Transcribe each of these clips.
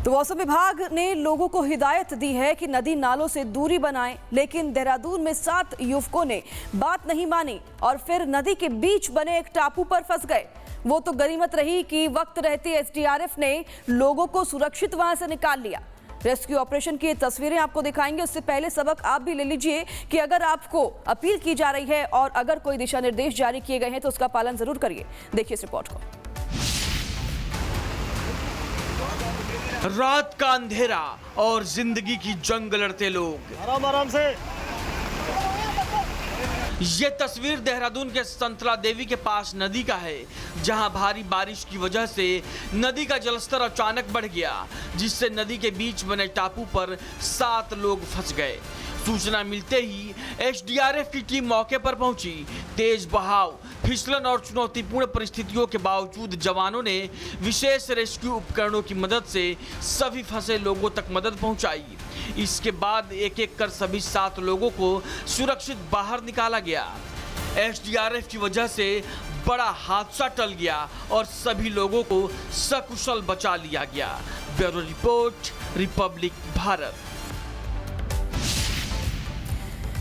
तो मौसम विभाग ने लोगों को हिदायत दी है कि नदी नालों से दूरी बनाएं, लेकिन देहरादून में 7 युवकों ने बात नहीं मानी और फिर नदी के बीच बने एक टापू पर फंस गए। वो तो गनीमत रही कि वक्त रहते एसडीआरएफ ने लोगों को सुरक्षित वहां से निकाल लिया। रेस्क्यू ऑपरेशन की तस्वीरें आपको दिखाएंगे। उससे पहले सबक आप भी ले लीजिए कि अगर आपको अपील की जा रही है और अगर कोई दिशा निर्देश जारी किए गए हैं तो उसका पालन जरूर करिए। देखिए इस रिपोर्ट को। रात का अंधेरा और जिंदगी की जंग लड़ते लोग। आराम से। ये तस्वीर देहरादून के संतला देवी के पास नदी का है, जहां भारी बारिश की वजह से नदी का जलस्तर अचानक बढ़ गया, जिससे नदी के बीच बने टापू पर 7 लोग फंस गए। सूचना मिलते ही एसडीआरएफ की टीम मौके पर पहुंची। तेज बहाव, फिसलन और चुनौतीपूर्ण परिस्थितियों के बावजूद जवानों ने विशेष रेस्क्यू उपकरणों की मदद से सभी फंसे लोगों तक मदद पहुंचाई। इसके बाद एक एक कर सभी 7 लोगों को सुरक्षित बाहर निकाला गया। एसडीआरएफ की वजह से बड़ा हादसा टल गया और सभी लोगों को सकुशल बचा लिया गया। Bureau report, Republic Bharat.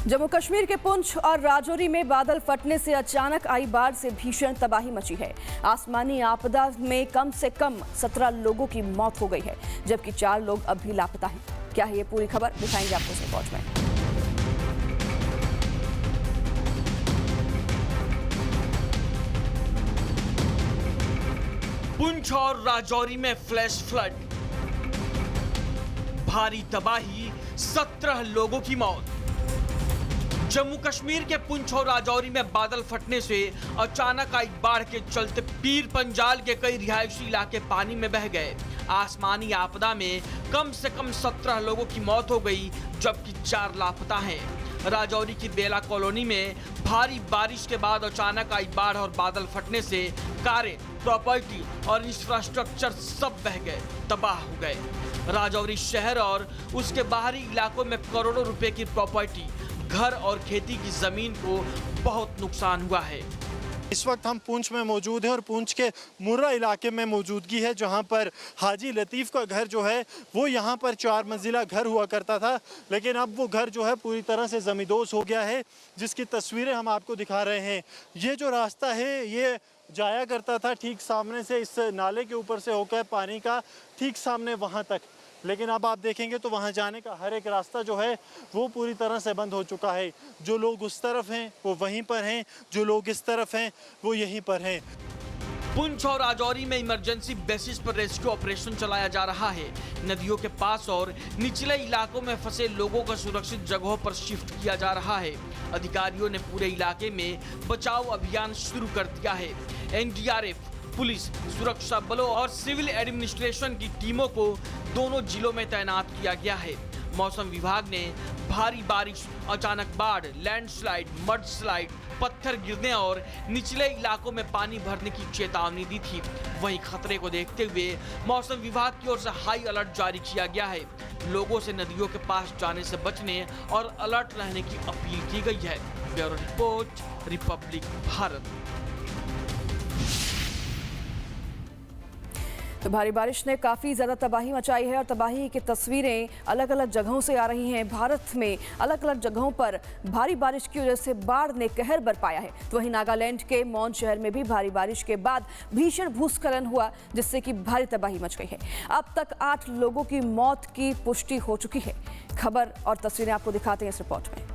Jammu Kashmir के पुंछ और राजौरी में बादल फटने से अचानक आई बाढ़ से भीषण तबाही मची है। आसमानी आपदा में कम से कम 17 लोगों की मौत हो गई है, जबकि 4 लोग अब भी लापता हैं। क्या है ये पूरी खबर, दिखाएंगे आपको इस रिपोर्ट में। पुंछ और राजौरी में फ्लैश फ्लड, भारी तबाही, 17 लोगों की मौत। जम्मू कश्मीर के पुंछ और राजौरी में बादल फटने से अचानक आई बाढ़ के चलते पीर पंजाल के कई रिहायशी इलाके पानी में बह गए। आसमानी आपदा में कम से कम 17 लोगों की मौत हो गई, जबकि 4 लापता हैं। राजौरी की बेला कॉलोनी में भारी बारिश के बाद अचानक आई बाढ़ और बादल फटने से कारें, प्रॉपर्टी और इंफ्रास्ट्रक्चर सब बह गए, तबाह हो गए। राजौरी शहर और उसके बाहरी इलाकों में करोड़ों रुपए की प्रॉपर्टी, घर और खेती की जमीन को बहुत नुकसान हुआ है। इस वक्त हम पुंछ में मौजूद हैं और पुंछ के मुर्रा इलाके में मौजूदगी है, जहां पर हाजी लतीफ़ का घर जो है वो यहां पर 4 मंजिला घर हुआ करता था, लेकिन अब वो घर जो है पूरी तरह से ज़मींदोज़ हो गया है, जिसकी तस्वीरें हम आपको दिखा रहे हैं। ये जो रास्ता है ये जाया करता था ठीक सामने से, इस नाले के ऊपर से होकर पानी का ठीक सामने वहाँ तक, लेकिन अब आप देखेंगे तो वहाँ जाने का हर एक रास्ता जो है वो पूरी तरह से बंद हो चुका है। जो लोग उस तरफ हैं वो वहीं पर हैं, जो लोग इस तरफ हैं वो यहीं पर हैं। पुंछ और राजौरी में इमरजेंसी बेसिस पर रेस्क्यू ऑपरेशन चलाया जा रहा है। नदियों के पास और निचले इलाकों में फंसे लोगों को सुरक्षित जगहों पर शिफ्ट किया जा रहा है। अधिकारियों ने पूरे इलाके में बचाव अभियान शुरू कर दिया है। एनडीआरएफ, पुलिस, सुरक्षा बलों और सिविल एडमिनिस्ट्रेशन की टीमों को दोनों जिलों में तैनात किया गया है। मौसम विभाग ने भारी बारिश, अचानक बाढ़, लैंडस्लाइड, मडस्लाइड, पत्थर गिरने और निचले इलाकों में पानी भरने की चेतावनी दी थी। वहीं खतरे को देखते हुए मौसम विभाग की ओर से हाई अलर्ट जारी किया गया है। लोगों से नदियों के पास जाने से बचने और अलर्ट रहने की अपील की गई है। Bureau report, Republic Bharat. तो भारी बारिश ने काफ़ी ज़्यादा तबाही मचाई है और तबाही की तस्वीरें अलग अलग जगहों से आ रही हैं। भारत में अलग अलग जगहों पर भारी बारिश की वजह से बाढ़ ने कहर बरपाया है। तो वहीं नागालैंड के मौन शहर में भी भारी बारिश के बाद भीषण भूस्खलन हुआ, जिससे कि भारी तबाही मच गई है। अब तक 8 लोगों की मौत की पुष्टि हो चुकी है। खबर और तस्वीरें आपको दिखाते हैं इस रिपोर्ट में।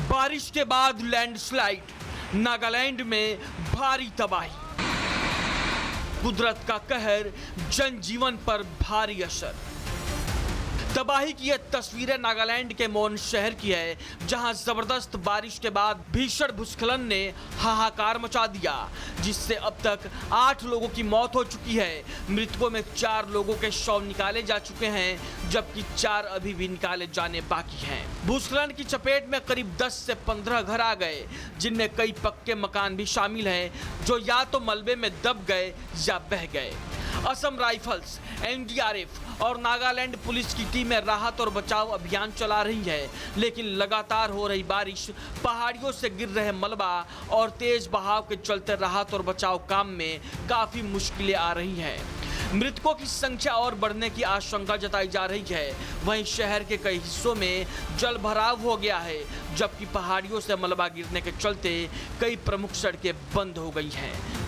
बारिश के बाद लैंडस्लाइड, नागालैंड में भारी तबाही, कुदरत का कहर, जनजीवन पर भारी असर। तबाही की यह तस्वीरें नागालैंड के मौन शहर की है, जहां जबरदस्त बारिश के बाद भीषण भूस्खलन ने हाहाकार मचा दिया, जिससे अब तक 8 लोगों की मौत हो चुकी है। मृतकों में 4 लोगों के शव निकाले जा चुके हैं, जबकि 4 अभी भी निकाले जाने बाकी हैं। भूस्खलन की चपेट में करीब 10 से 15 घर आ गए, जिनमें कई पक्के मकान भी शामिल हैं, जो या तो मलबे में दब गए या बह गए। असम राइफल्स, एनडीआरएफ और नागालैंड पुलिस की टीमें राहत और बचाव अभियान चला रही है, लेकिन लगातार हो रही बारिश, पहाड़ियों से गिर रहे मलबा और तेज बहाव के चलते राहत और बचाव काम में काफी मुश्किलें आ रही हैं। मृतकों की संख्या और बढ़ने की आशंका जताई जा रही है। वहीं शहर के कई हिस्सों में जल भराव हो गया है, जबकि पहाड़ियों से मलबा गिरने के चलते कई प्रमुख सड़कें बंद हो गई हैं।